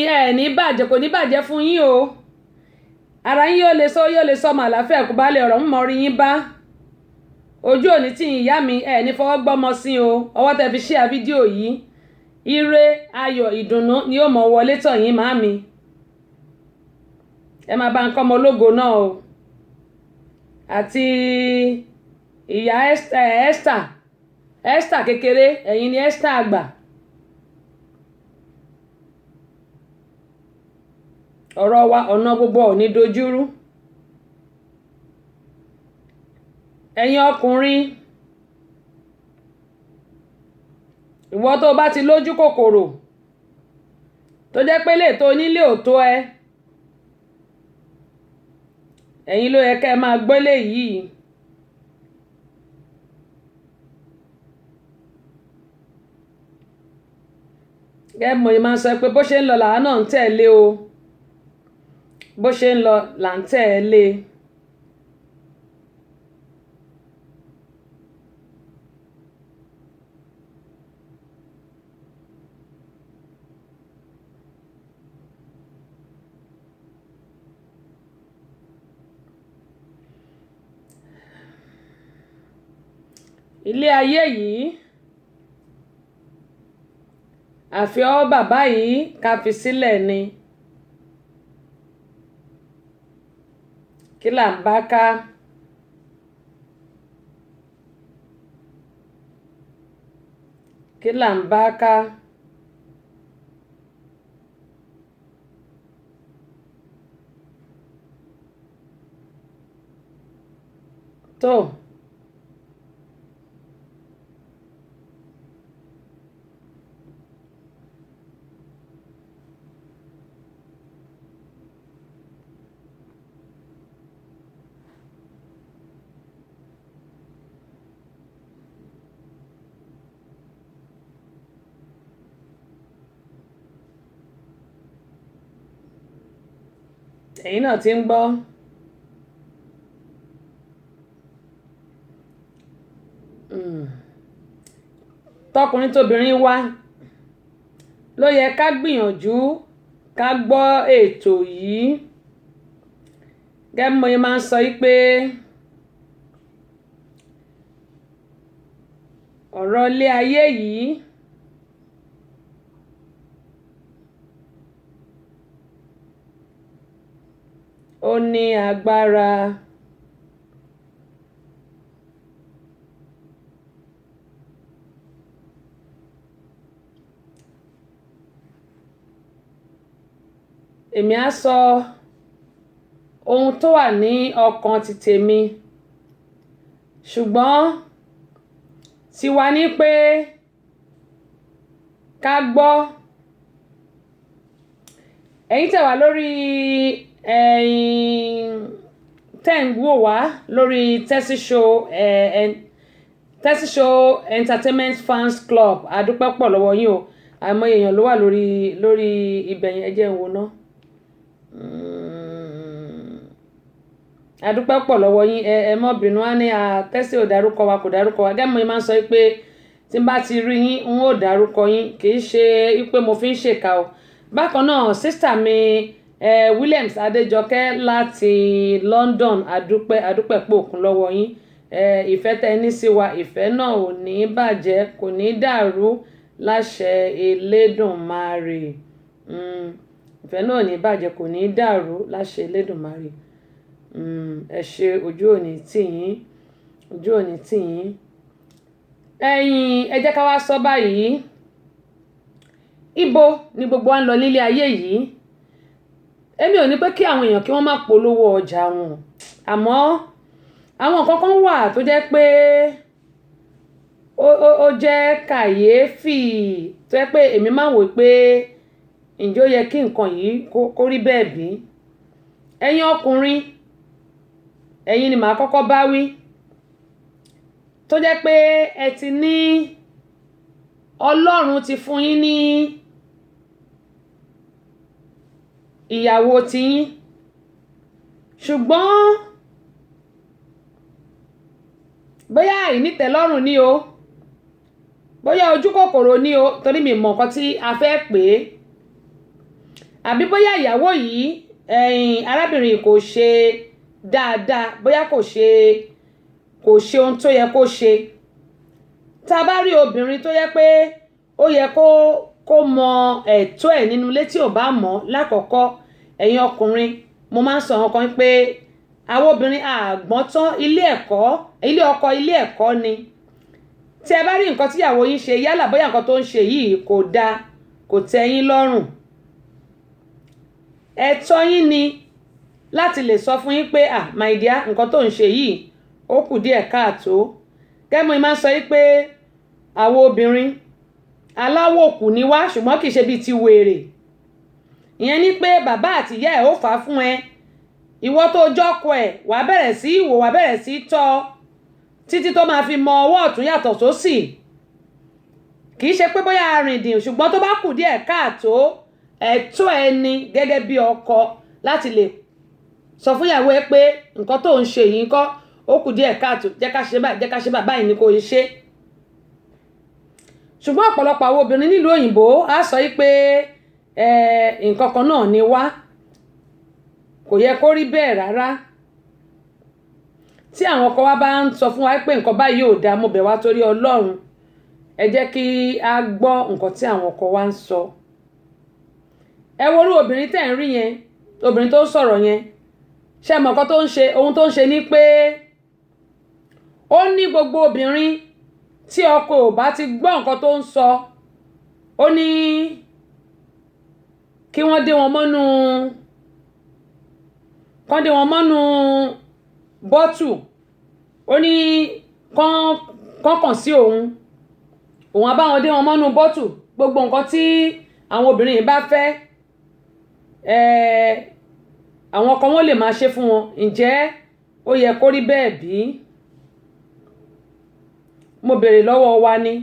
ẹ ní bàjẹ́ kò ní bàjẹ́ fún yín o ara yín yóò lè sọ màláfẹ́ kó bá lè ọ̀rọ̀ mọ́ rí yín bá ojú òní tí ìyá mi ẹ ní fọwọ́ gbọ́mọ sí o ọwọ́ tẹ fi share fídíò yìí ire ayọ̀ ìdùnnú ni ó mọ̀ wọlé tọ̀ yín màámi ẹ máa bá ń kọ́ ọmọ ológo náà o àti ìyá Esther kékeré ẹ̀yin ni Esther àgbà. Ọ̀rọ̀ wa ọ̀nà gbogbo ò ní dojúrú ẹ̀yin ọkùnrin ìwọ tó bá ti lójú kòkòrò tó jẹ́ pé lè tó nílé ò tó ẹ ẹ̀yin ló yẹ kẹ́ ẹ máa gbélé yìí gẹ́gẹ́ mo máa sọ pé bó ṣe ń lọ làá náà ń tẹ̀lé o bó ṣe ń lọ là ń tẹ̀lé ilé ayé yìí àfi ọwọ́ bàbá yìí ká fi sílẹ̀ ni kí là ń bá ká kí là ń bá ká tó. Ẹ̀yin náà ti ń gbọ́ tọkùnrin tóbìnrin wa ló yẹ ká gbìyànjú ká gbọ́ ètò yìí gẹ́gẹ́ mo máa ń sọ yìí pé ọ̀rọ̀ ilé ayé yìí ó ní agbára èmi á sọ ohun tó wà ní ọkàn ti tèmi ṣùgbọ́n tiwa ní pé ká gbọ́ ẹ̀yin tẹ̀ wá lórí tẹ́ ń wò wá lórí Tessy Show Entertainment Fans Club àdúpẹ́ pọ̀ lọ́wọ́ yín o àmọ́ èèyàn ló wà lórí ibẹ̀ yẹn ẹ jẹ́ n wò ná àdúpẹ́ pọ̀ lọ́wọ́ yín ẹ mọ́ bínú á ní Tessy ò dárúkọ wa kò dárúkọ wa gẹ́gẹ́ mo máa ń sọ pé tí n bá ti rí yín n ó dárúkọ yín kì í ṣe pé mo fi ń ṣèkà o bákan náà sísítà mi Williams Adéjọkẹ́ láti London àdúpẹ́ pé òkun lọ́wọ́ yín ìfẹ́ tẹ́ ní sí wa ìfẹ́ náà ò ní bàjẹ́ kò ní dàrú láṣẹ Elédùmarè ìfẹ́ náà ò ní bàjẹ́ kò ní dàrú láṣẹ Elédùmarè ẹ ṣe ojú òní tì yín ẹ jẹ́ ká wá sọ báyìí ibo ni gbogbo wa ń lọ nílé ayé yìí èmi ò ní pé kí àwọn èèyàn kí wọ́n má polówó ọjà wọn àmọ́ àwọn nǹkan kan wà tó jẹ́ pé ó jẹ́ kàyéfì tó jẹ́ pé èmi máa wò pé ǹjẹ́ ó yẹ kí nǹkan yìí kó rí bẹ́ẹ̀ bí ẹ̀yin ọkùnrin ẹ̀yin ni màá kọ́kọ́ bá wí tó jẹ́ pé ẹ ti ní Ọlọ́run ti fún yín ní ìyàwó tiyín ṣùgbọ́n bóyá àìnítẹ́lọ́rùn ni o bóyá ojú kòkòrò ni o torí mi mọ̀ nǹkan tí a fẹ́ pè é àbí bóyá ìyàwó yìí arábìnrin kò ṣe dáadáa, bóyá kò ṣe ohun tó yẹ kó ṣe. Tá a bá rí obìnrin tó yẹ pé ó yẹ kó mọ ẹ̀tọ́ ẹ̀ nínú ilé tí ò bá mọ̀ lákọ̀ọ́kọ́, ẹ̀yin ọkùnrin mo máa ń sọ àwọn kan pé àwọn obìnrin àgbọ́n tán, ilé ọkọ ilé ẹ̀kọ́ ni. Tí ẹ bá rí nǹkan tíyàwó yín ṣe, yálà bóyá nǹkan tó ń ṣe yìí kò dáa, kò tẹ́ yín lọ́rùn, ẹ̀tọ́ yín ni láti lè sọ fún yín pé my dear, nǹkan tó ń ṣe yìí ó kù díẹ̀ káàtó. Kẹ́mọ́ máa ń sọ pé àwọn obìnrin aláwòkù ni wá, ṣùgbọ́n kì í ṣe bíi ti wèrè. Ìyẹn ni pé bàbá àti ìyá ẹ̀ ó fà á fún ẹ, ìwọ tó jọ́kọ ẹ̀ wà bẹ̀rẹ̀ sí wò, wà bẹ̀rẹ̀ sí tọ́ títí tó máa fi mọ ọwọ́ ọ̀tún yàtọ̀ sósì. Kì í ṣe pé bóyá arìndìn, ṣùgbọ́n tó bá kù díẹ̀ káàtó, ẹ̀tọ́ ẹni gẹ́gẹ́ bí ọkọ láti lè sọ fún ìyàwó ẹ pé nǹkan tó ń ṣe yìí kọ́, ó kù díẹ̀ káàtó, jẹ́ ká ṣe báyìí, jẹ́ ká ṣe báyìí ni kò ṣe. Ṣùgbọ́n ọ̀pọ̀lọpọ̀ àwọn obìnrin nílùú òyìnbó á sọ pé nǹkan kan náà ni wá, kò yẹ kó rí bẹ́ẹ̀ rárá. Tí àwọn ọkọ wa bá ń sọ fún wa pé nǹkan báyìí ò dáa, mo bẹ̀ wá torí Ọlọ́run, ẹ jẹ́ kí a gbọ́ nǹkan tí àwọn ọkọ wa ń sọ. Ẹ wo irú obìnrin tẹ́ ń rí yẹn, obìnrin tó ń sọ̀rọ̀ yẹn, ṣé mọ̀ nǹkan tó ń ṣe? Ohun tó ń ṣe ni pé ó ní gbogbo obìnrin tí ọkọ ò bá ti gbọ́ nǹkan tó ń sọ, ó ní kí wọ́n dé wọn mọ́nú bọ́tù, ó ní kán kàn sí òun á bá wọn dé wọn mọ́nú bọ́tù. Gbogbo nǹkan tí àwọn obìnrin yìí bá fẹ́, àwọn ọkọ wọn lè máa ṣe fún wọn. Ǹjẹ́ ó yẹ kó rí bẹ́ẹ̀ bí? Mo béèrè lọ́wọ́ wa ni.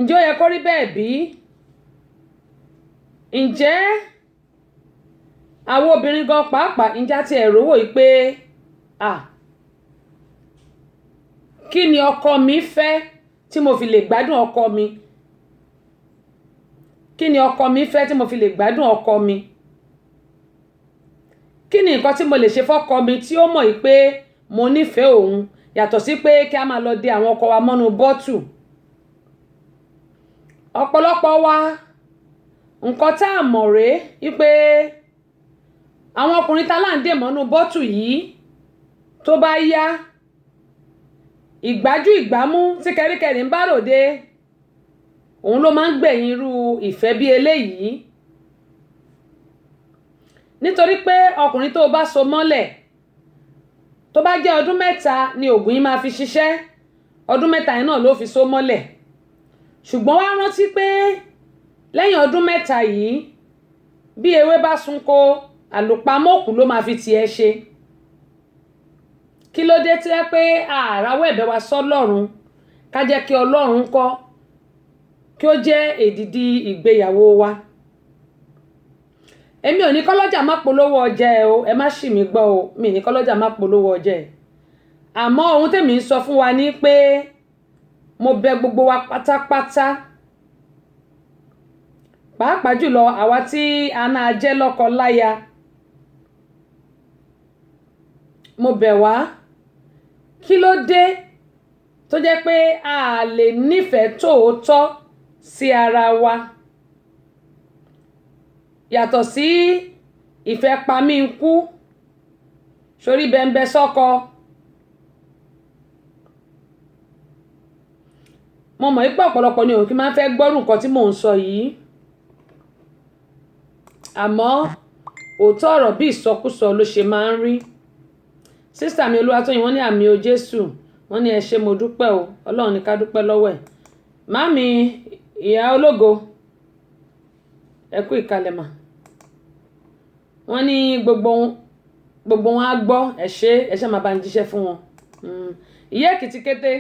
Ǹjẹ́ ó yẹ kó rí bẹ́ẹ̀ bí? Ǹjẹ́ àwọn obìnrin gan pàápàá ǹjẹ́ àti ẹ̀rọ wò yìí pé kí ni ọkọ mi fẹ́ tí mo fi lè gbádùn ọkọ mi? Kí ni ọkọ mi fẹ́ tí mo fi lè gbádùn ọkọ mi? Kí ni nǹkan tí mo lè ṣe fọ́kọ mi tí ó mọ̀ yìí pé mo nífẹ̀ẹ́ òun, yàtọ̀ sí pé kí a máa lọ dé àwọn ọkọ wa mọ́nú bọ́tù? Ọ̀pọ̀lọpọ̀ wa nǹkan tá a mọ̀ rèé wípé àwọn ọkùnrin tá là ń dè mọ́nú bọ́tù yìí, tó bá yá ìgbájú ìgbámú tí kẹ́ríkẹ́rí ń bá ròde, òun ló máa ń gbẹ̀yìn irú ìfẹ́ bí eléyìí. Nítorí pé ọkùnrin tó bá so mọ́lẹ̀, tó bá jẹ́ ọdún 3 ni ògùn yìí máa fi ṣiṣẹ́, ọdún 3 yìí náà ló fi so mọ́lẹ̀. Ṣùgbọ́n wá rántí pé lẹ́yìn ọdún 3 yìí, bí ewé bá sunko, àlùpàmọ́kù ló máa fi tiẹ̀ ṣe. Kí ló dé tí ẹ pé àràwọ̀ ẹ̀bẹ̀ wa sọ́lọ́run, ká jẹ́ kí Ọlọ́run kọ́ kí ó jẹ́ èdìdì ìgbéyàwó wa. Èmi ò ní kọ́lọ́jà má polówó ọjà ẹ o, ẹ má ṣì mí gbọ́ o, mi ní kọ́lọ́jà má polówó ọjà ẹ. Àmọ́ ohun tèmi ń sọ fún wa ní pé mo bẹ̀ gbogbo wa pátápátá, pàápàá jùlọ àwa tí a náà jẹ́ lọ́kọ láya, mo bẹ̀ wá, kí ló dé tó jẹ́ pé a lè nífẹ̀ẹ́ tòótọ́ sí ara wa, yàtọ̀ sí ìfẹ́ pamí ń kú, sórí bẹ́ńbẹ́ sọ́kọ. Mo mọ̀ pé ọ̀pọ̀lọpọ̀ ni òun kí máa ń fẹ́ gbọ́rù nǹkan tí mò ń sọ yìí, àmọ́ òótọ́ ọ̀rọ̀ bí ìsọkúsọ ló ṣe máa ń rí. Sísítà mi Olúwatóyìn, wọ́n ní àmì o Jésù, wọ́n ní ẹ ṣé mo dúpẹ́ o, Ọlọ́run ní ká dúpẹ́ lọ́wọ́ ẹ̀. Màámi ìyá ológo, ẹ kú ìkàlẹ̀ mà. Wọ́n ní gbogbo wọn á gbọ́, ẹ ṣé máa bá ń jíṣẹ́ fún wọn. Ìyá Èkìtì kété,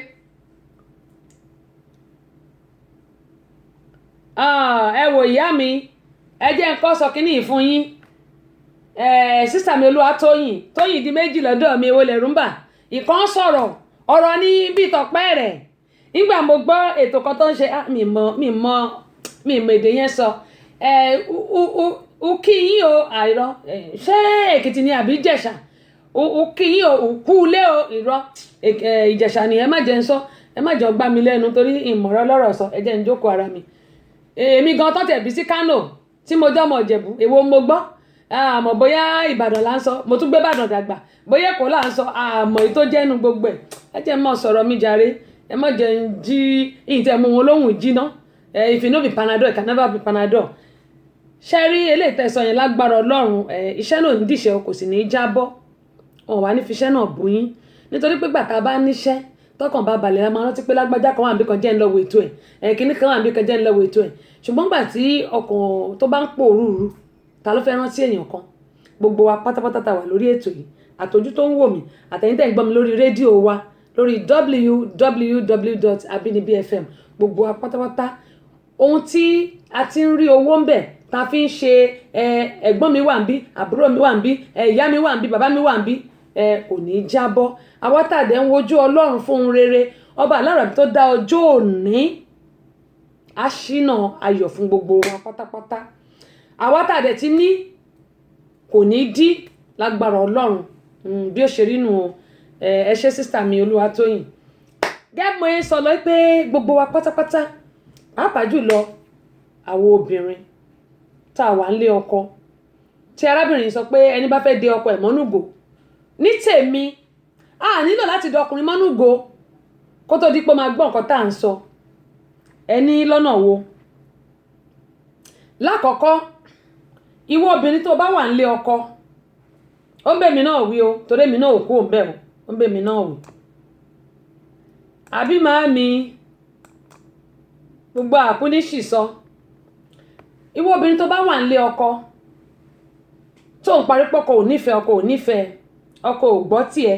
ẹ wò ìyá mi, ẹ jẹ́ nǹkan sọ kínní yìí fún yín. Sísítà mi Olúwatóyìn, Tóyìn di méjì lọ́dọ̀ mi, èwo lẹ̀rù ń bà. Ìkan sọ̀rọ̀ ọ̀rọ̀ ní bí tọpẹ́ rẹ̀. Nígbà mo gbọ́ ètò kan tó ń ṣe, mi mọ mi ìmọ̀ èdè yẹn sọ kí yín o àìrọ ṣé Èkìtì ni àbí Ìjẹ̀ṣà kí yín o kú ilé o ìrọ Ìjẹ̀ṣà ni ẹ má jẹ́ ń sọ ẹ má jẹ́ ọgbà mi lẹ́nu torí ìmọ̀ràn lọ́rọ̀ sọ ẹ jẹ́ ń jókòó ara mi èmi gan tọ́tẹ̀ bí sí Kánò tí mo jọ́ ọmọ Ìjẹ̀bú èwo mo gbọ́ àmọ́ bóyá Ìbàdàn là ń sọ mo tún gbé Ìbàdàn dàgbà bóyá Èkó là ń sọ àmọ́ èyí tó jẹ́nu gbogbo ẹ jẹ́ mọ́ sọ̀rọ̀ mi jàre ẹ má jẹ́ ń jí ìtẹ̀mú wọn lóhùn jiná if you no be Panadol it can never be Panadol ṣe rí eléyìí tẹ̀sán yẹn lágbára Ọlọ́run iṣẹ́ náà ní dìṣẹ́ kò sì ní í jábọ́ wọn wà ní fiṣẹ́ náà bú yín nítorí pé gbàtà bá níṣẹ́ tọkàn bá balẹ̀ máa rántí pé lágbájá kan wà níbi kan jẹ́ ń lọ́wọ́ ètò ẹ̀ kíní kan wà níbi kan jẹ́ ń lọ́wọ́ ètò ẹ̀ ṣùgbọ́n gbà tí ọkàn tó bá ń pòrúurú ta ló fẹ́ rántí èèyàn kan gbogbo wa pátápátá ta wà lórí ètò yìí àtọ́jú tó ń wò mí àtẹ̀yìn tẹ̀ ń gbọ́ mi lórí rédíò wa lórí www.abinibifm gbogbo wa pátápátá ohun tí a ti ń rí owó ń bẹ̀ ta fi ń ṣe ẹ̀gbọ́n mi wà ń bí àbúrò mi wà ń bí ìyá mi wà ń bí bàbá mi wà ń bí kò ní í jábọ́ àwa tàdé ń wojú Ọlọ́run fún ohun rere ọba alára tó dá ọjọ́ òní á ṣínà ayọ̀ fún gbogbo wa pátápátá àwa tàdé ti ní kò ní í dí lágbára Ọlọ́run bí ó ṣe rí nù ẹ ṣé sísítà mi Olúwatóyìn gẹ́gẹ́ mo sọ lọ pé gbogbo wa pátápátá pàápàá jùlọ àwọn obìnrin tá a wà ń lé ọkọ tí arábìnrin sọ pé ẹni bá fẹ́ de ọkọ ẹ̀ mọ́núgò ní tèmi a nílò láti de ọkùnrin mọ́núgò kó tó di pé máa gbọ́ nǹkan tá à ń sọ ẹni lọ́nà wo lákọ̀ọ́kọ́ ìwọ obìnrin tó bá wà ń lé ọkọ ó ń bẹ̀ mí náà wí o torí èmi náà ò kú òun bẹ̀ o ó ń bẹ̀ mí náà wí àbí màámi gbogbo àkúníṣì sọ ìwọ obìnrin tó bá wà ń lé ọkọ tó ń parí pọ́kọ ò nífẹ̀ẹ́ ọkọ ò nífẹ̀ẹ́ ọkọ ò gbọ́ tiẹ̀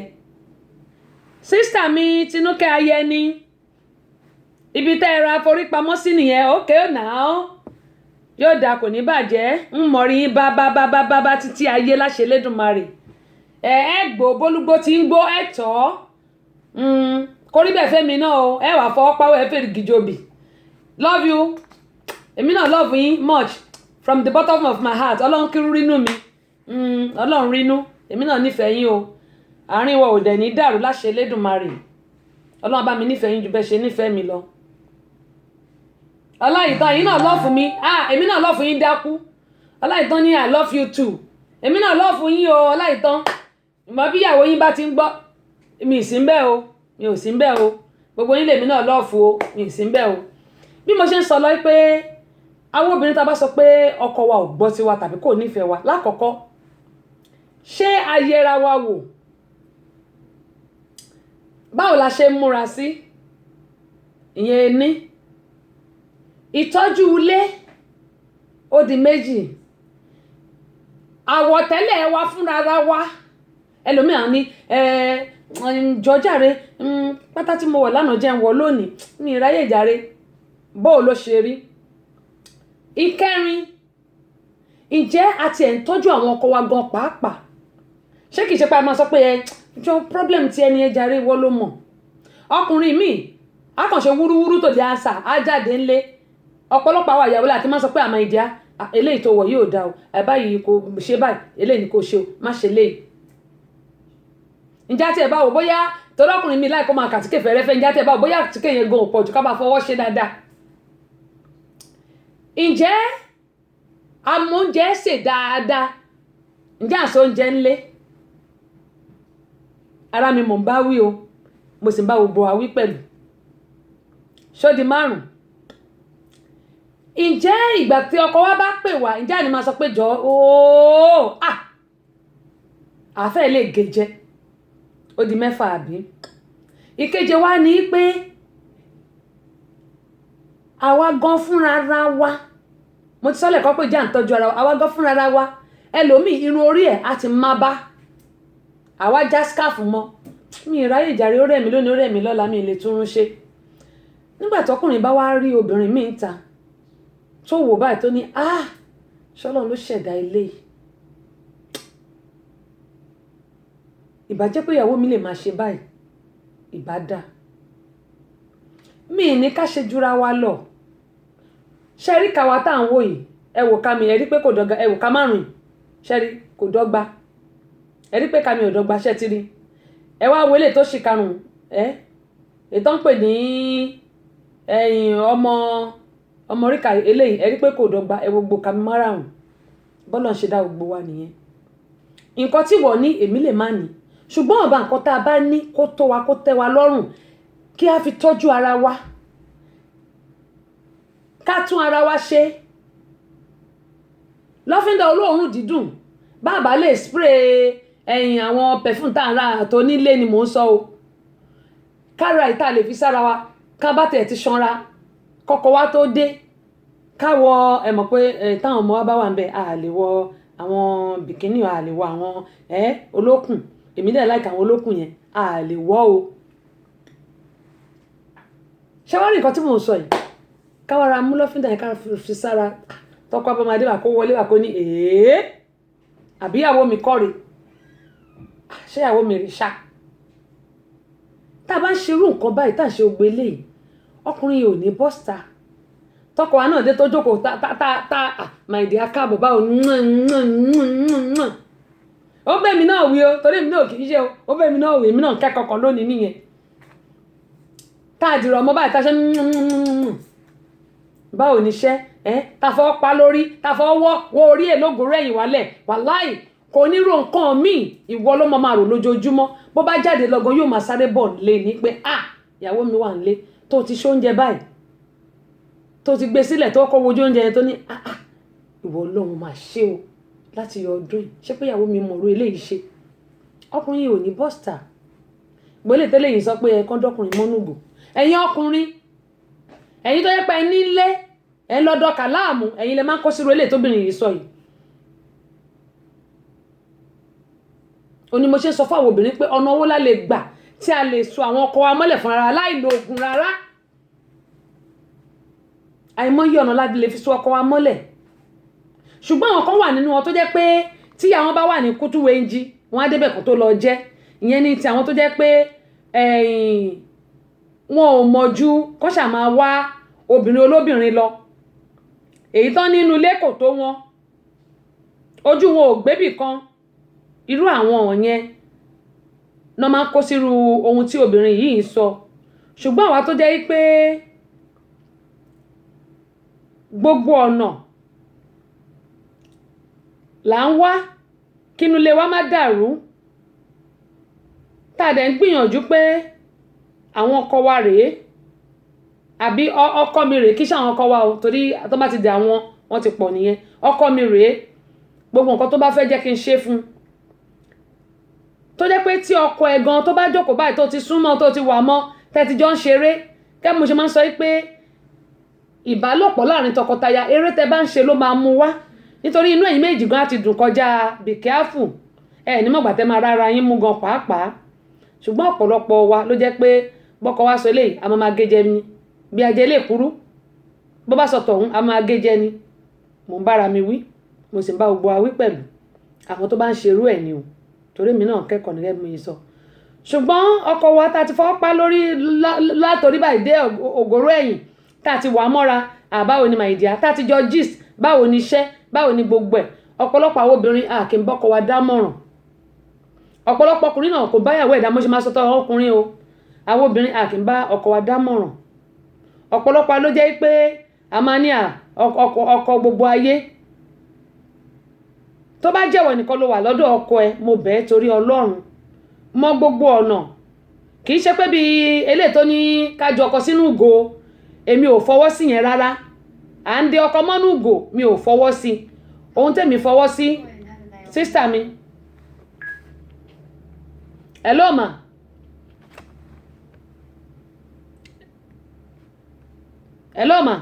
sísítà mi Tinúkẹ́ Ayẹni ibi tẹ́ ẹ ra forí pamọ́ sí nìyẹn ókè náà yóò dáa kò ní bàjẹ́ ń mọ̀rí yín bá títí ayé láṣẹ lẹ́dùnmarè gbò bólúgbó tí ń gbó tọ́ kórí bẹ́ẹ̀ fẹ́mi náà o wà fọwọ́ pawọ́ fèrè gìjòbì love you èmi náà love yín much from the bottom of my heart ọlọ́run kí rínú mi ọlọ́run rínú èmi náà nífẹ̀ẹ́ yín o àárín wa ò dẹ̀ ní dàrú láṣẹ lẹ́dùnmarè ọlọ́run bá mi nífẹ̀ẹ́ yín ju bẹ́ẹ̀ ṣe nífẹ̀ẹ́ mi lọ ọláìtàn yín náà lọ́ọ̀fù mi èmi náà lọ́ọ̀fù yín dákú ọláìtàn ní I love you too èmi náà lọ́ọ̀fù yín o ọláìtàn ìmọ̀ bí ìyàwó yín bá ti ń gbọ́ mi ì sí ń bẹ̀ o mi ò sí ń bẹ̀ o gbogbo yín lèmi náà lọ́ọ̀fù o mi ì sí ń bẹ̀ o bí mo ṣe ń sọ lọ pé àwọn obìnrin tá a bá sọ pé ọkọ wa ò gbọ́ tiwa tàbí kò nífẹ̀ẹ́ wa lákọ̀ọ́kọ́ ṣé a yẹra wa wò báwo la ṣe ń múra sí ìyẹn ní ìtọ́jú ilé ó di méjì àwọ̀tẹ́lẹ̀ wa fúnra wa ẹlòmíràn ní jọjáre pátá tí mo wọ̀ lánàá jẹ́ ń wọ̀ lónìí mi ìráyè jàre bóò ló ṣe rí ìkẹrin ǹjẹ́ àti ẹ̀ ń tọ́jú àwọn ọkọ wa gan pàápàá ṣé kìí ṣe pé a máa sọ pé jọ problem tí ẹni ẹ jàre wọ́n ló mọ̀ ọkùnrin míì á kàn ṣe wúrúwúrú tó di àṣà á jáde ńlé ọ̀pọ̀lọpọ̀ àwọn ìyàwó láti máa sọ pé àmọ́ ìdíá eléyìí tó wọ̀ yóò dá o báyìí kò ṣe báyìí eléyìí ni kò ṣe o má ṣe léyìí ǹjẹ́ àti ẹ̀ báwo bóyá torí ọkùnrin mi láì kó máa kàtíkè fẹ́rẹ́fẹ́ ǹjẹ́ àti ẹ̀ báwo bóyá àtíkè yẹn gan pọ̀ jù ká máa fọwọ́ ṣe dáadáa ǹjẹ́ amóúnjẹ ṣe dáadáa ǹjẹ́ àṣọ oúnjẹ ńlé ara mi mò ń bá wí o mo sì ń bá gbogbo àwí pẹ̀lú ṣódi 5 ǹjẹ́ ìgbà tí ọkọ wa bá pè wá ǹjẹ́ àní máa sọ pé jọ àfẹ́ lè gèjẹ ó di 6 àbí ìkeje wa ní pé àwa gan fúnra ra wa mo ti sọ́lẹ̀ kọ́ pé jẹ́ à ń tọ́jú ara wa àwa gan fúnra ra wa ẹlòmíì irun orí ẹ̀ á ti má bá àwa já scarf mọ́ mi ìráyè jàre ó rẹ̀ mí lónìí ó rẹ̀ mí lọ́la mi lè túnrún ṣe nígbà tọkùnrin bá wá rí obìnrin míì ń ta tó wò báyìí tó ní ṣọ́lọ́run ló ṣẹ̀dá ilé yìí ìbá jẹ́ pé ìyàwó mi lè máa ṣe báyìí ìbá dà mí ní ká ṣe jura wa lọ ṣẹ́rí káwa tá à ń wò yìí ẹ wò ká mi ẹ rí pé kò dọ́gba ẹ wò ká márùn-ún ṣẹ́rí kò dọ́gba ẹ rí pé ká mi ò dọ́gba ṣẹ́ ti rí ẹ wá wọlé tó ṣì karùn-ún ètò ń pè ní ọmọ oríkà eléyìí ẹ rí pé kò dọ́gba ẹ wo gbogbo ká mi márùn-ún bọ́lọ̀ ń ṣe dá gbogbo wa nìyẹn nǹkan tí wọ́n ní èmi lè má ní ṣùgbọ́n ọba nǹkan tá a bá ní kó tó wa kó tẹ́ wa lọ́rùn kí a fi tọ́jú ara wa ká tún ara wa ṣe lọ́fíńdà olóòórùn dídùn bàbá lè spray àwọn perfume tá à ń ra tó nílé ni mò ń sọ o kára ìta lè fi sára wa ká bá tẹ̀ ti ṣanra kọ́kọ́ wa tó dé ká wọ ẹ mọ̀ pé táwọn ọmọ wa bá wà ń bẹ̀ a lè wọ àwọn bìkínì a lè wọ àwọn olókùn èmi dẹ̀ láìka àwọn olókùn yẹn a lè wọ o ṣé wọ́n rí nǹkan tí mò ń sọ yìí káwara mú lọ́fíńdà yẹn ká fi sára tọkọ abọ́mọdé wà kó wọlé wà kó ní àbí ìyàwó mi kọ́re ṣé ìyàwó mi rí ṣá tá a bá ń ṣerú nǹkan báyìí tá à ń ṣe ògbé eléyìí ọkùnrin yìí ò ní bọ́sítà tọkọ wa náà dé tó jókòó màìdí akáàbọ̀ báwo ó bẹ́ẹ̀ mi náà wí o torí èmi náà kì í ṣe o ó bẹ́ẹ̀ mi náà wí èmi náà kẹ́kọ̀ọ́ kan lónìí nìyẹn tá a dìrọ̀ ọmọ báyìí tá a ṣe báwo ni iṣẹ́ tá a fọ́ pa lórí tá a fọ́ wọ́ orí ẹ̀ lógún rẹ̀yìn wálẹ̀ wàláì kò ní ro nǹkan míì ìwọ ló máa rò lójoojúmọ́ bó bá jáde lọ́gán yóò máa sáré bọ̀ lé ní pé ìyàwó mi wà nílé tó ti ṣe oúnjẹ báyìí tó ti gbé sílẹ̀ tó kọ́ wojú oúnjẹ yẹn tó ní ìwọ Ọlọ́run máa ṣe o láti yọ ọdún yìí ṣé pé ìyàwó mi mọ̀rọ̀ eléyìí ṣe ọkùnrin yìí ò ní bọ́stà gbélé tẹ́lẹ̀ yìí sọ pé ẹ̀kan dọ́kùnrin mọ́nùgò ẹ̀yin ọkùnrin ẹ̀yin tó yẹ pé nílé ẹ̀ lọ́dọ̀ kàláàmù ẹ̀yin lè máa ń kó sírò eléyìí tóbìnrin yìí sọ yìí ó ní mo ṣe sọ fún àwọn obìnrin pé ọ̀nà owó la lè gbà tí a lè so àwọn ọkọ wa mọ́lẹ̀ fún ara láì lo oògùn rárá àìmọye ọ̀nà láti lè fi so ọkọ wa mọ́lẹ̀ ṣùgbọ́n àwọn kan wà nínú wọn tó jẹ́ pé tí àwọn bá wà ní kútúwéńjì wọ́n á débẹ̀ kó tó lọ jẹ́ ìyẹn ní ti àwọn tó jẹ́ pé wọn ò mọ̀jú kọ́ṣà máa wá obìnrin olóbìnrin lọ èyí tán nínú ilé kò tó wọn ojú wọn ò gbébì kan irú àwọn yẹn náà máa kó sírú ohun tí obìnrin yìí ń sọ ṣùgbọ́n àwa tó jẹ́ pé gbogbo ọ̀nà là ń wá kínú ilé wa má dàrú tá a dẹ̀ ń gbìyànjú pé àwọn ọkọ wa rèé àbí ọkọ mi rèé kí ṣàwọn ọkọ wa o torí tó bá ti dé àwọn wọn ti pọ̀ nìyẹn ọkọ mi rèé gbogbo nǹkan tó bá fẹ́ jẹ́ kí n ṣe fún tó jẹ́ pé tí ọkọ ẹ̀ gan tó bá jókòó báyìí tó ti súnmọ́ tó ti wà mọ́ tẹ́tí jọ ń ṣeré kẹ́ mo ṣe máa ń sọ pé ìbálòpọ̀ láàrin tọkọtaya eré tẹ́ bá ń ṣe ló máa mú wá nítorí inú ẹ̀yin méjì gan ti dùn kọjá be careful ní mọ̀gbà tẹ́ máa rárá yín mú gan pàápàá ṣùgbọ́n ọ̀pọ̀lọpọ̀ wa ló jẹ́ pé bọ́kọ wá sọ eléyìí a máa gé jẹ ni bí ajẹ́ lè kúrú bó bá sọ tọ̀hún a máa gé jẹ ni mò ń bára mi wí mo sì ń bá gbogbo wa wí pẹ̀lú àwọn tó bá ń ṣerú ẹ̀ ni o torí mi náà kẹ́kọ̀ọ́ nígbà mi sọ ṣùgbọ́n ọkọ wa tá ti fọwọ́ pa lórí látòrí báyìí dé ògóró ẹ̀yìn tá ti wà mọ́ra àbáwo ni màìdíà tá ti jọ gist báwo ni iṣẹ́ báwo ni gbogbo ẹ̀ ọ̀pọ̀lọpọ̀ àwọn obìnrin kì í bọ́kọ wa dámọ̀ràn ọ̀pọ̀lọpọ̀ ọkùnrin náà kò báyàwó ẹ̀dá mo ṣe máa sọ́tọ̀ ọkùnrin o àwọn obìnrin kì í bá ọkọ wa dámọ̀ràn ọ̀pọ̀lọpọ̀ ló jẹ́ pé a máa ní ọkọ gbogbo ayé tó bá jẹ́wọ́ nìkan ló wà lọ́dọ̀ ọkọ ẹ mo bẹ̀ẹ́ torí Ọlọ́run mọ gbogbo ọ̀nà kì í ṣe pé bí eléyìí tó ní kájọ ọkọ sínú ìgò èmi ò fọwọ́ sí yẹn rárá à ń de ọkọ mọ́nú ìgò mi ò fọwọ́ sí ohun tèmi fọwọ́ sí sísítà mi hello ma hello ma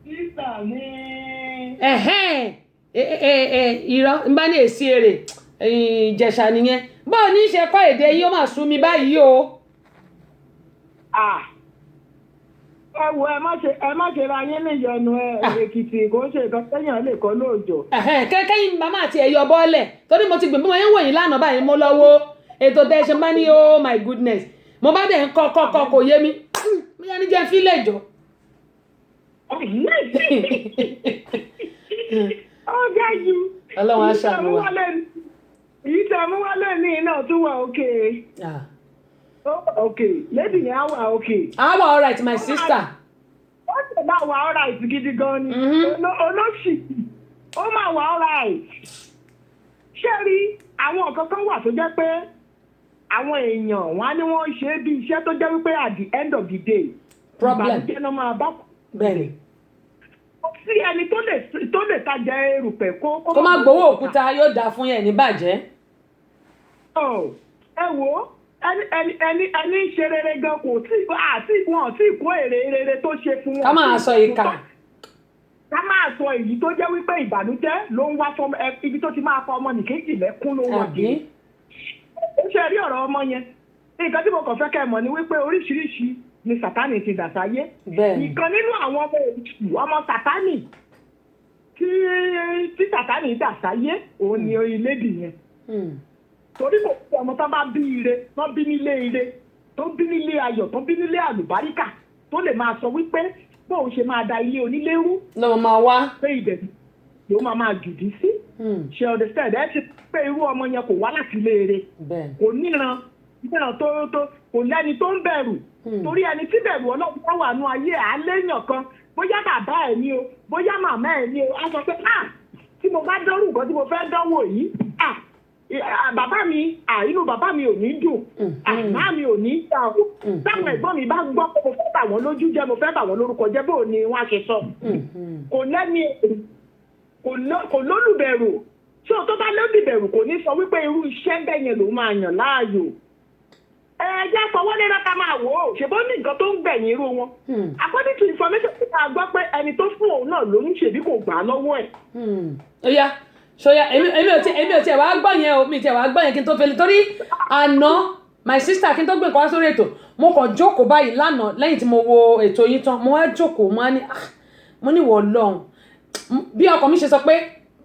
sísítà mi irọ́ n bá ní èsì èrè ìjẹ̀ṣà nìyẹn báwo ní í ṣe kọ́ èdè yìí ó máa sú mi báyìí o. ẹ wo ẹ má ṣe ra yín níyọnu Èkìtì kò ń ṣe nǹkan téèyàn lè kọ́ lóòjọ́. kẹ́kẹ́yìn màmá àti ẹ̀yọ bọ́ọ̀lẹ̀ torí mo ti gbìn bí mo yẹn ń wòyìn lánàá báyìí mo lọ wo ètò tẹ̀sán bá ní oh my goodness mo bá dẹ̀ ń kọ́ kò yé mi bí ẹni jẹ́ fílẹ̀ jọ ọ̀gá jù. Ọlọ́run á ṣàánú wa. èyí tí a mú wálé ní iná tún wà òkè. òkè lady yẹn á wà òkè. I wà all right my sister. ó sì máa wà all right gidi gan ni. olóṣì ó máa wà all right. ṣé rí àwọn nǹkan kan wà tó jẹ́ pé àwọn èèyàn wọn á ní wọ́n ṣe é bí iṣẹ́ tó jẹ́ wípé at the end of the day. problem ìbànújẹ́ náà máa bá. bẹ́ẹ̀ni. sí ẹni tó lè tajà erùpẹ̀ kó má gbowó òkúta yóò dáa fún yẹn ní bàjẹ́. ẹ wo ẹni ṣe rere gan kò tí wọn tí kó èrè rere tó ṣe fún wọn. ká máa sọ ìkà. ká máa sọ èyí tó jẹ́ wípé ìbànújẹ́ ló ń wá fọmọ ibi tó ti máa fọ ọmọ nìkejì lẹ́kún ló wà dé. ó ṣe rí ọ̀rọ̀ ọmọ yẹn nǹkan tí mo kàn fẹ́ kẹ́ ẹ mọ̀ ni wípé oríṣiríṣi ni sátánì ti dà sáyé. ìkan nínú àwọn ọmọ sátánì tí sátánì dà sáyé òun ni orílẹ̀-èdè yẹn. torí kò sí ọmọ tó bá bí ire tó bí nílé ire tó bí nílé ayọ̀ tó bí nílé àlùbáríkà tó lè máa sọ wípé bóun ṣe máa da ilé onílé rú. lọ́mọ máa wá. pé ìdẹ̀bí yóò máa jùdí sí. ṣe understand ẹ ti pé irú ọmọ yẹn kò wá láti ilé ire. kò níran tó kò lẹ́ni tó ń bẹ̀rù. torí ẹni tí bẹ̀rù ọlọ́run bá wà nú ayé àléèyàn kan bóyá bàbá ẹ̀ ni o bóyá màmá ẹ̀ ni o á sọ pé tí mo bá dánwò nǹkan tí mo fẹ́ dánwò yìí bàbá mi inú bàbá mi ò ní dùn àmá mi ò ní dà o táwọn ẹ̀gbọ́n mi bá gbọ́ pé mo fẹ́ bà wọ́n lójú jẹ́ mo fẹ́ bà wọ́n lórúkọ jẹ́ bó ni wọ́n á ṣe sọ kò lẹ́ni kò lólùbẹ̀rù tí o tó bá lólùbẹ̀rù kò ní sọ wípé irú iṣẹ́ bẹ́ẹ̀ yẹn ló máa yàn láàyò jẹ́ fọwọ́ lé lọ́ta máa wò ó ṣèbó ní nǹkan tó ń gbẹ̀yìn irú wọn according to information tí a gbọ́ pé ẹni tó fún òun náà lóyún ṣèbí kò gbà á lọ́wọ́ ẹ̀. ó yá ṣóyá èmi ò tiẹ̀ wá gbọ́ yẹn o mi tiẹ̀ wá gbọ́ yẹn kí n tó fẹ́lẹ̀ torí àná my sister kí n tó gbé nǹkan wá sórí ètò mo kàn jókòó báyìí lánàá lẹ́yìn tí mo wo ètò yìí tán mo wá jókòó mo ní wọ́n lọ́hùn bí ọkọ mi ṣe sọ pé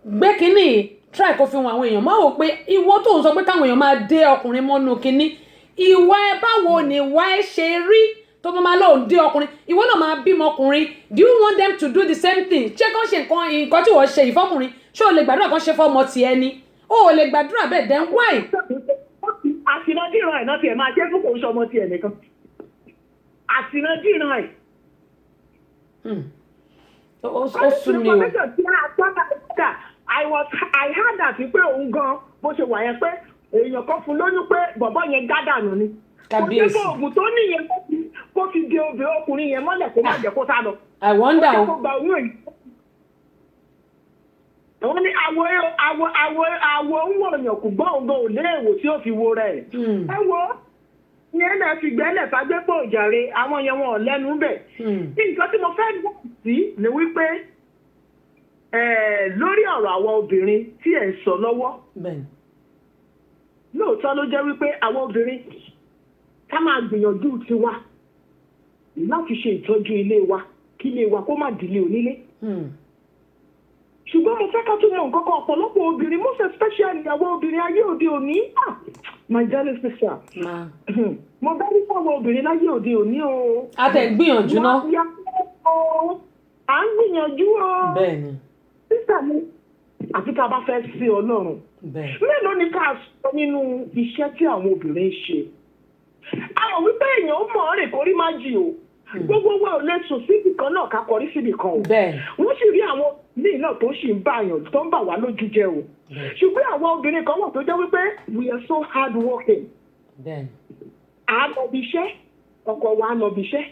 gbé kínní try kó fi wọn àwọn èèyàn máa wò pé ìwọ tó ń sọ pé káwọn èèyàn máa dé ọkùnrin mọ́nú kínní ìwà ẹ báwo ni ìwà ẹ ṣe rí tó máa lóun dé ọkùnrin ìwọ náà máa bímọ ọkùnrin do you want them to do the same thing ṣé kán ṣe nǹkan tí wọ́n ṣe ìfọkùnrin ṣé o lè gbàdúrà kan ṣe fọmọ tiẹ̀ ni o ò lè gbàdúrà bẹ́ẹ̀ then why. àtìlọ́dìran ẹ̀ náà tiẹ̀ máa jẹ́ fún kò ń ṣọmọ tiẹ̀ nìkan àtìlọ́dìran ẹ̀. ó sún mi o. I heard that pé òun gan bó ṣe wà yẹn pé èèyàn kan fún lóyún pé bọ̀bọ́ yẹn gádànù ni. kábíyèsí kò ní kó oògùn tó níyẹn kó fi di obìnrin ọkùnrin yẹn mọ́lẹ̀ kó má jẹ́ kó sá lọ. I wonder o. wọ́n ní àwọ̀ ń wọ̀ èèyàn kò gbọ́ òun gan ò léèwò tí ó fi wo rẹ̀. ẹ wo yẹn náà fi gbẹ́lẹ̀ fagbépò ìjàre àwọn yẹn wọn ò lẹ́nu bẹ̀. nǹkan tí mo fẹ́ gbọ́ sí ni wípé lórí ọ̀rọ̀ àwọn obìnrin tí ẹ̀ ń sọ lọ́wọ́ lóòótọ́ ló jẹ́ wípé àwọn obìnrin ká máa gbìyànjú tiwa láti ṣe ìtọ́jú ilé wa kí ilé wa kó má dìlé onílé. ṣùgbọ́n mo fẹ́ ká tún mọ nǹkan kan ọ̀pọ̀lọpọ̀ obìnrin most especially àwọn obìnrin ayé òde òní my darling sister mo bá ní fáwọn obìnrin láyé òde òní o. a tẹ̀ gbìyànjú náà. à ń gbìyànjú o. bẹ́ẹ̀ni. sísà mi àti ká bá fẹ́ sí Ọlọ́run mélòó ni ká sọ nínú iṣẹ́ tí àwọn obìnrin ṣe. àwọn wípé èèyàn ó mọ̀ ọ́ rè kórí má jì o gbogbo wa ò lè sùn síbì kan náà ká kọrí síbì kan o. wọ́n sì rí àwọn míì náà tó sì ń bá àyàn tó ń bà wá lójú jẹ́ o. ṣùgbọ́n àwọn obìnrin kan wà tó jẹ́ wípé we are so hard working. à á lọ bí iṣẹ́ ọkọ wa á lọ bí iṣẹ́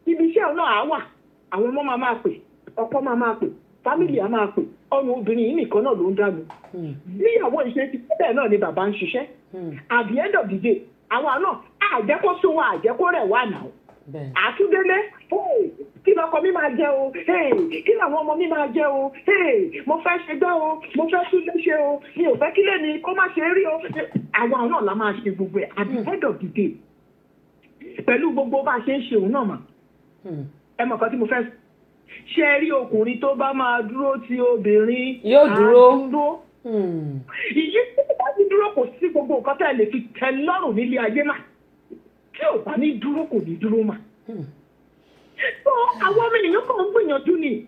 ibi iṣẹ́ náà á wà àwọn ọmọ máa pè ọkọ máa pè fámìlì á máa pè ọmọ obìnrin yìí nìkan náà ló ń dànù. níyàwó ìṣe ti bẹ́ẹ̀ náà ni bàbá ń ṣiṣẹ́. at the end of the day àwa náà àjẹkó sún wa àjẹkó rẹ̀ wà náà. àtúndélé kí lọkọ mi máa jẹ o kí làwọn ọmọ mi máa jẹ o mo fẹ́ ṣe gbọ́ o mo fẹ́ tún lé ṣe o mi ò fẹ́ kí lẹ́ni kó má ṣe rí o. àwa náà la máa ṣe gbogbo ẹ̀ at the end of the day pẹ̀lú gbogbo bá a ṣe ń ṣe òun náà mà. ẹ mọ̀ kan tí mo fẹ́ ṣe rí ọkùnrin tó bá máa dúró ti obìnrin yóò dúró. ìyí tó bá ní dúró kò sí gbogbo nǹkan tẹ́ ẹ lè fi tẹ́ lọ́rùn nílé ayé mà tí ò bá ní dúró kò ní dúró mà. So àwọn ọmọ ènìyàn kan ń gbìyànjú ni.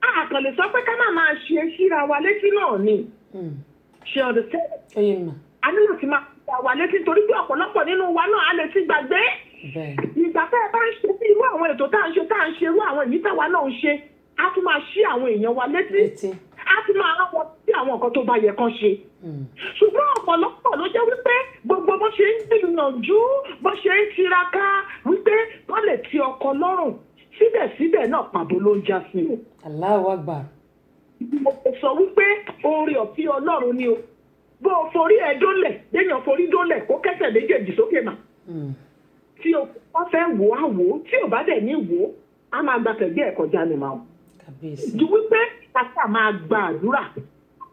A kàn lè sọ pé ká má máa ṣe síra wa létí náà ni. Ṣé ọdún sẹ́yìn? A ní láti máa ṣe wa létí torí pé ọ̀pọ̀lọpọ̀ nínú wa náà á lè ti gbàgbé. Ìgbà tẹ́ ẹ bá ń ṣe sí irú àwọn ètò tá à ń ṣe irú àwọn èyí táwa náà ń ṣe, á tún máa ṣí àwọn èèyàn wa létí. Á tún máa rán wọn sí àwọn nǹkan tó bá yẹ kán ṣe. Ṣùgbọ́n ọ̀pọ̀lọpọ̀ ló jẹ́ wípé gbogbo bó ṣe ń gbìyànjú, bó ṣe ń tiraka wípé wọ́n lè ti ọkọ lọ́rùn. Síbẹ̀síbẹ̀ náà pàbó ló ń já sí o. Allahu Akbar. Mo sọ wípé oore ọ̀fẹ́ Ọlọ́run ni o. Bó o forí ẹ dólẹ̀, léèyàn forí dólẹ̀ kó kẹ́sẹ̀ méjèèjì sókè mà. Tí o bá fẹ́ wò á wò ó, tí o bá dẹ̀ ní wò ó, á máa gba tẹ̀gbẹ́ ẹ̀ kọjá ni màá. Ju wípé kàkà máa gba àdúrà.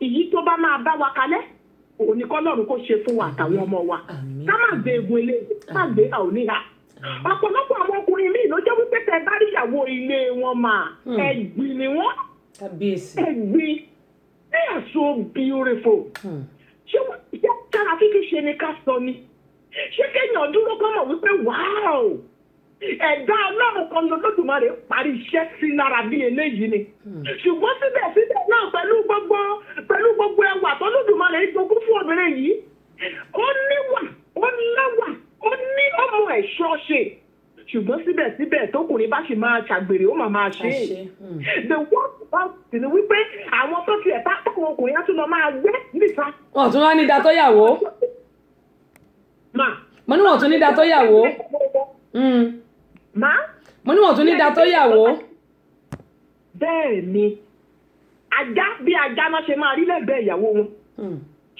Èyí tó bá máa bá wa kalẹ̀, òun ni k'Ọlọ́run kó ṣe fún wa àtàwọn ọmọ wa. Ká má gbé egun ilé, ká gbé àwọn oníhà. Ọ̀pọ̀lọpọ̀ àwọn ọkùnrin míì ló jẹ́ wípé tẹ bá rí ìyàwó ilé wọn mà, ẹ̀gbin ni wọ́n. Ẹ̀gbin. They are so beautiful. Ṣé kára fífi ṣe ni ká sọ ni? Ṣé kéèyàn dúró kọ́ mọ̀ wípé wáò! Ẹ̀dá Ọlọ́run kan l'Olódùmarè parí iṣẹ́ sí lára bí eléyìí ni. Ṣùgbọ́n síbẹ̀síbẹ̀ náà pẹ̀lú gbogbo ẹwà t'Olódùmarè jogún fún obìnrin yìí, ó níwà, ó lẹ́wà, ó ní ọmọ ẹ̀ṣọ́ ṣe. Ṣùgbọ́n síbẹ̀síbẹ̀ tókùnrin bá ṣì máa ṣàgbèrè ó máa ṣe é. The worst about it ni wípé àwọn tó tiẹ̀ bá táwọn ọkùnrin á tún lọ máa gbé níta. Wọ́n tún wá ní da tó yàwó. Mo ní wọ́n tún ní da tó yàwó. Mo ní wọ́n tún ní da tó yàwó. Bẹ́ẹ̀ ni ajá bí ajá náà ṣe máa rí lẹ́gbẹ̀ẹ́ ìyàwó wọn.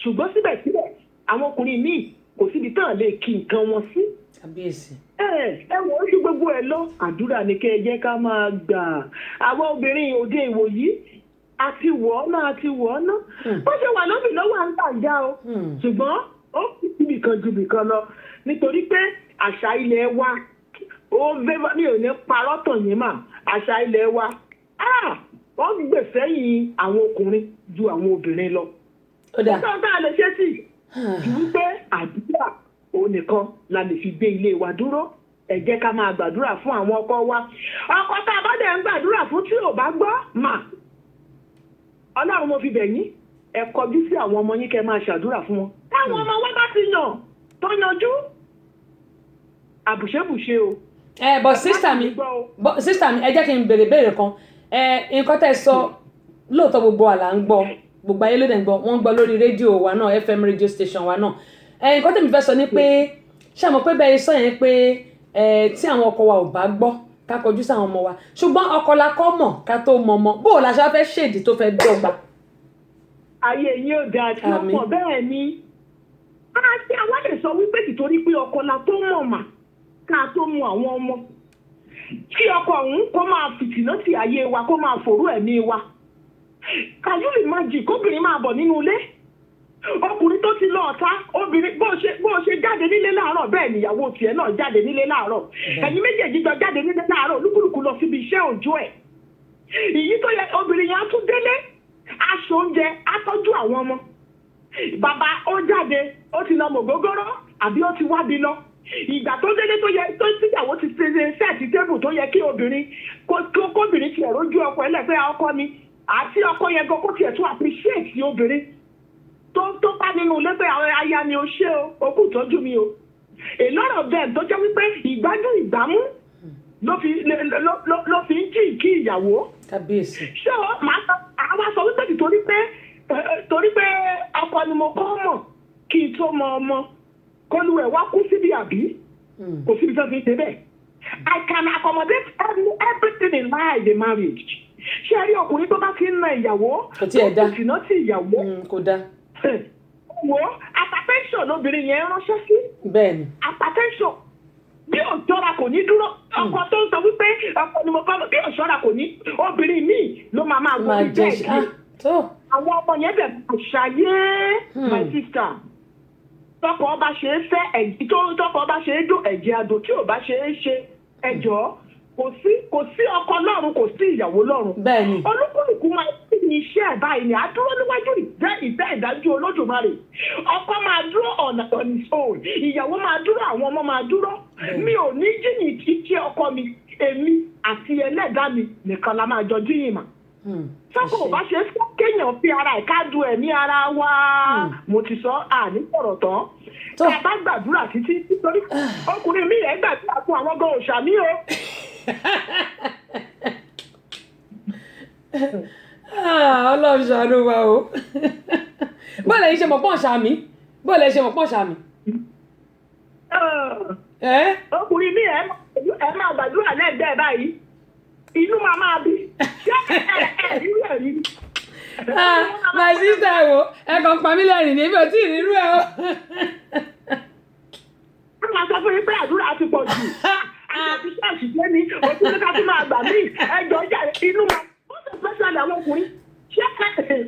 Ṣùgbọ́n síbẹ̀síbẹ̀ àwọn ọkùnrin míì kò síbi tán lè kí nǹkan wọn sí. Kábíyèsí. Ẹ wọ ojú gbogbo ẹ lọ àdúrà ní kẹ́ ẹ jẹ́ ká máa gbà. Àwọn obìnrin òde ìwòyí àti wọ̀ ọ́ náà. Bó ṣe wà lóbì lọ́wọ́ à ń gbàjá o. Ṣùgbọ́n ó fi ibìkan ju ibìkan lọ nítorí pé àṣà ilẹ̀ wa ó bẹ́ mi ò ní parọ́ tàn yín mà àṣà ilẹ̀ wa wọ́n gbè sẹ́yìn àwọn ọkùnrin ju àwọn obìnrin lọ. Ó dà. Ó tán lè ṣe sí ju wípé àdúrà òun nìkan la lè fi gbé ilé wa dúró. Ẹ jẹ́ ká máa gbàdúrà fún àwọn ọkọ wa. Ọkọ tá a bá dẹ̀ ń gbàdúrà fún tí ò bá gbọ́ mà. Ọlọ́run mo fi bẹ̀ yín ẹ kọjú sí àwọn ọmọ yín kẹ́ máa ṣàdúrà fún wọn. Táwọn ọmọ wa bá ti yàn tó yanjú àbùṣebùṣe o. But sísítà mi ẹ jẹ́ kí n béèrè kan. Nǹkan tẹ́ sọ lóòótọ́ gbogbo àlà ń gbọ́ gbogbo ayé ló dẹ̀ ń gbọ́ wọ́n ń gbọ́ lórí rédíò wa náà FM radio station wa náà. Nǹkan tẹ́mi fẹ́ sọ ni pé ṣé àmọ́ pé bẹ́ẹ̀ sọ yẹn pé tí àwọn ọkọ wa ò bá gbọ́ ká kọjú sí àwọn ọmọ wa ṣùgbọ́n ọkọ la kọ́ mọ̀ ká tó mọ̀ mọ́ bó o la ṣe fẹ́ ṣèdí tó fẹ́ dọ́gba. Ayé yín ò dáa tí ó pọ̀ bẹ́ẹ̀ ni. Àti àwa lè sọ wípé nítorí pé ọkọ la tó mọ̀ mà ká tó mọ̀ àwọn ọmọ. Kí ọkọ òun kó máa fìtìná sí ayé wa kó máa fòrú ẹ̀mí wa. Kàyúlì máa jì kóbìnrin máa bọ̀ nínú ilé. Ọkùnrin tó ti lọ ọ̀tá obìnrin bó ṣe jáde nílé láàárọ̀ bẹ́ẹ̀ níyàwó tiẹ̀ náà jáde nílé láàárọ̀. Ẹ̀yin méjèèjì jọ jáde nílé láàárọ̀ olúkúlùkù lọ síbi iṣẹ́ òòjọ́ ẹ̀. Èyí tó yẹ obìnrin yẹn á tún délé aṣọ oúnjẹ á tọ́jú àwọn ọmọ. Bàbá ó jáde ó ti lọ mọ̀ gógóró àbí ó ti wábi lọ. Ìgbà tó délé tó yẹ tó tíyàwó ti ṣe sẹ́ẹ̀tì tébù tó yẹ kí obìnrin kóbìnrin tiẹ̀ rójú ọkọ ẹlẹ́gbẹ́ ọkọ mi àti ọkọ yẹn gan kó tiẹ̀ tún appreciate obìnrin tó bá nínú ilé pé àwọn aya mi ò ṣe o òkú ìtọ́jú mi o. Èlọ́rọ̀ bẹ́ẹ̀ tó jẹ́ wípé ìgbádùn ìgbámú ló fi ń jì kí ìyàwó. Kábíyèsí. Ṣé àwa sọ wípé torí pé ọkọ ni mo kọ́ mọ̀ kí n tó mọ ọmọ kólúwẹ̀ wá kú síbi àbí kò síbi tó fi ń ṣe bẹ́ẹ̀. I can accommodate everything in life in marriage. Ṣé ẹ rí ọkùnrin tó bá ti ń na ìyàwó kò tiẹ̀ dá kò sí ìyàwó kò dá. Wo hypertension lóbìnrin yẹn ránṣẹ́ sí. Bẹ́ẹ̀ni. Hypertension bí òjọ́ra kò ní dúró ọkọ tó ń sọ wípé ọkọ ni mo kọ́ bí òjọ́ra kò ní obìnrin míì ló máa gbọ́ ní bẹ́ẹ̀ kí. Àwọn ọmọ yẹn bẹ̀ ṣàyé my sister. Tọkọ ọba ṣe é fẹ́ ẹ̀jẹ̀ tọkọ ọba ṣe é dùn ẹ̀jẹ̀ àdó tí ò bá ṣe é ṣe ẹjọ́ kò sí ọkọ lọ́run kò sí ìyàwó lọ́run. Bẹ́ẹ̀ni. Olúkúlùkù máa ń ní iṣẹ́ ẹ̀ báyìí ni àdúró níwájú ìtẹ́ ìdájú Olódùmarè. Ọkọ máa dúró on his own ìyàwó máa dúró àwọn ọmọ máa dúró. Mi ò ní jìnnì títí ọkọ mi èmi àti ẹlẹ́dàá mi nìkan la máa jọ jíyìn mà. sọ́kò ò bá ṣe é fún kéèyàn fi ara ẹ̀ ká du ẹ̀mí ara wa mo ti sọ àní sọ̀rọ̀ tán tá a bá gbàdúrà títí nítorí ọkùnrin mi ẹ̀ gbàdúrà fún àwọn gan òṣàmí o. Ọlọ́run ṣàánú wa o. Bọ́ọ̀lù ẹ̀yin ṣe mọ̀ pọ́n ṣàmì bọ́ọ̀lù ẹ̀yin ṣe mọ̀ pọ́n ṣàmì. Ọkùnrin mi ẹ̀ máa gbàdúrà lẹ́gbẹ̀ẹ́ báyìí inú máa bí ṣé ẹ̀ rí rẹ̀ rí. My sister wo ẹ kàn pa mí lẹ́rìn ní ibi ò tí ì rírú ẹ o. Wọ́n máa sọ fún yín pé àdúrà ti pọ̀ jù àti ṣáàṣì jẹ́ ní òtún ní ká tún máa gbà mí ẹjọ́ jà inú máa ó sì fẹ́ sọ̀dọ̀ àwọn ọkùnrin ṣé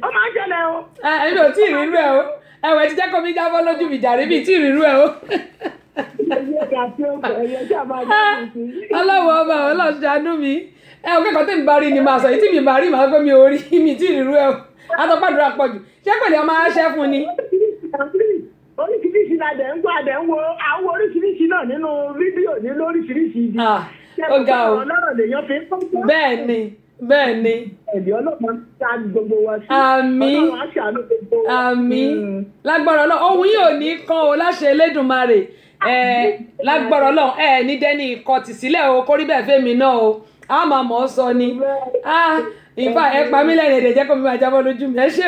ó máa ń jẹ́lẹ̀ o. Èmi ò tí ì rírú ẹ o ẹ̀wẹ̀ ti jẹ́ kó mi jábọ́ lójú mi jàre bí tí ì rírú ẹ o. Ọlọ́wọ́ ọba Ọlọ́run ṣàánú mi ò kẹ́kọ̀ọ́ tí mi bá rí ni máa sọ yìí tí mi bá rí màá gbé mi ò rí mi tí ì rírú ẹ o àtọ́pàdúrà pọ̀ jù ṣé pẹ̀lú ọmọ aṣẹ́ fún ni. Oríṣiríṣi la dẹ̀ ń gbọ́ àdẹ̀ ń wo àwọn oríṣiríṣi náà nínú fídíò ní lóríṣiríṣi ibi. Ó ga o bẹ́ẹ̀ ni ẹ̀dì ọlọ́pàá ta gbogbo wa sí. Àmín àmín lágbára Ọlọ́run ohun yìí ò ní kan o láṣẹ Elédùmarè lágbára Ọlọ́run ní dẹ́ni ìkọtì sílẹ̀ o kórí bẹ́ẹ̀ fẹ́mi náà o a máa mọ̀ ọ́ sọ ni ìfà ẹ pa mí lẹ́rìn èdè jẹ́ kó mi máa jábọ́ lójú mi ẹ ṣe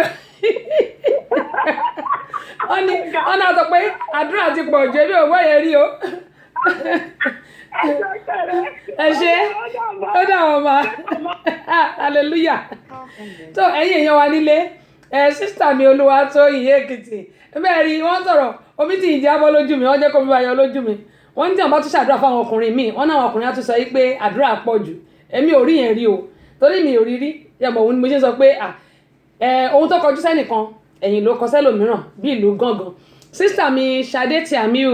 wọ́n náà sọ pé àdúrà ti pọ̀ jù ebi òwò yẹn rí o ẹ ṣe ó dà wọ́n ma hallelujah tó ẹ̀yin èèyàn wa nílé sísítà mi Olúwatóyìn Èkìtì bẹ́ẹ̀ rí wọ́n sọ̀rọ̀ omi tí ìjà bọ́ lójú mi wọ́n jẹ́ kó mi bá yọ lójú mi wọ́n ní tí wọ́n bá tún ṣàdúrà fáwọn ọkùnrin míì wọ́n náà àwọn ọkùnrin á tún sọ yí pé àdúrà pọ̀ jù èmi ò rí yẹn rí o torí mi ò rí rí yàmọ̀ òun ni mo ṣe sọ pé ohun tó kọjú sẹ́nìkan ẹ̀yìn ló kọ sẹ́lòmíràn bí ìlú gángan sísítà mi Ṣadé Tìámíù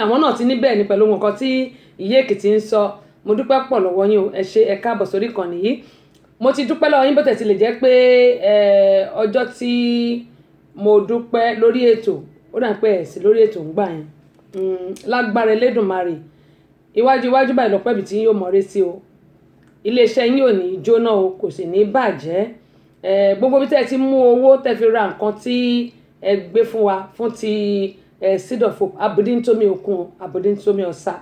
àwọn náà ti ní bẹ́ẹ̀ ni pẹ̀lú nǹkan tí Ìyá Èkìtì ń sọ mo dúpẹ́ pọ̀ lọ́wọ́ yín o ẹ ṣé ẹ káàbọ̀ sórí ìkànnì yìí mo ti dúpẹ́ lọ́wọ́ yín bó tẹ̀ ti lè jẹ́ pé ọjọ́ tí mo dúpẹ́ lórí ètò ó dà pé ẹ̀ sí lórí ètò ń gbà yẹn lágbára Elédùmarè iwájú báyìí lọ́pẹ́ ibi tí yóò mọ̀ọ́rẹ́ sí o iléeṣẹ́ yín ò ní jóná o kò sì ní bàjẹ́ gbogbo bí tẹ́ ẹ ti mú owó tẹ́ fi ra nǹkan tí ẹ gbé fún wa fún ti Seed of Hope Abudintomi Okun Abudintomi Ọ̀sà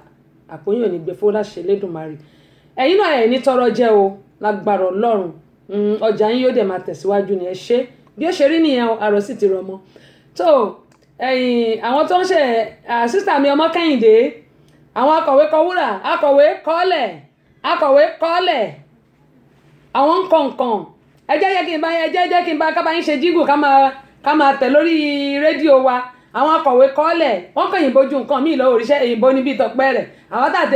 àpòyìn ò ní gbé fún láṣẹ Elédùmarè ẹ̀yin náà ẹ̀ ní tọrọ jẹ́ o lágbára Ọlọ́run ọjà yín yóò dẹ̀ máa tẹ̀síwájú ni ẹ ṣé bí ó ṣe rí nìyẹn àrò sì ti rọmọ tó àwọn tó ń ṣe sísítà mi ọmọ Kẹ́hìndé àwọn akọ̀wé kọwúrà akọ̀wé kọ́lẹ̀ àwọn nǹkan ẹ jẹ́ kí n bá kábà yín ṣe jígù ká máa tẹ̀ lórí rédíò wa àwọn akọ̀wé kọ́lẹ̀ wọ́n kàn yìnbó ju nǹkan míì lọ́wọ́ òrìṣẹ́ èyìnbó níbi ìtọ́pẹ́ rẹ̀ àwọn tàtẹ́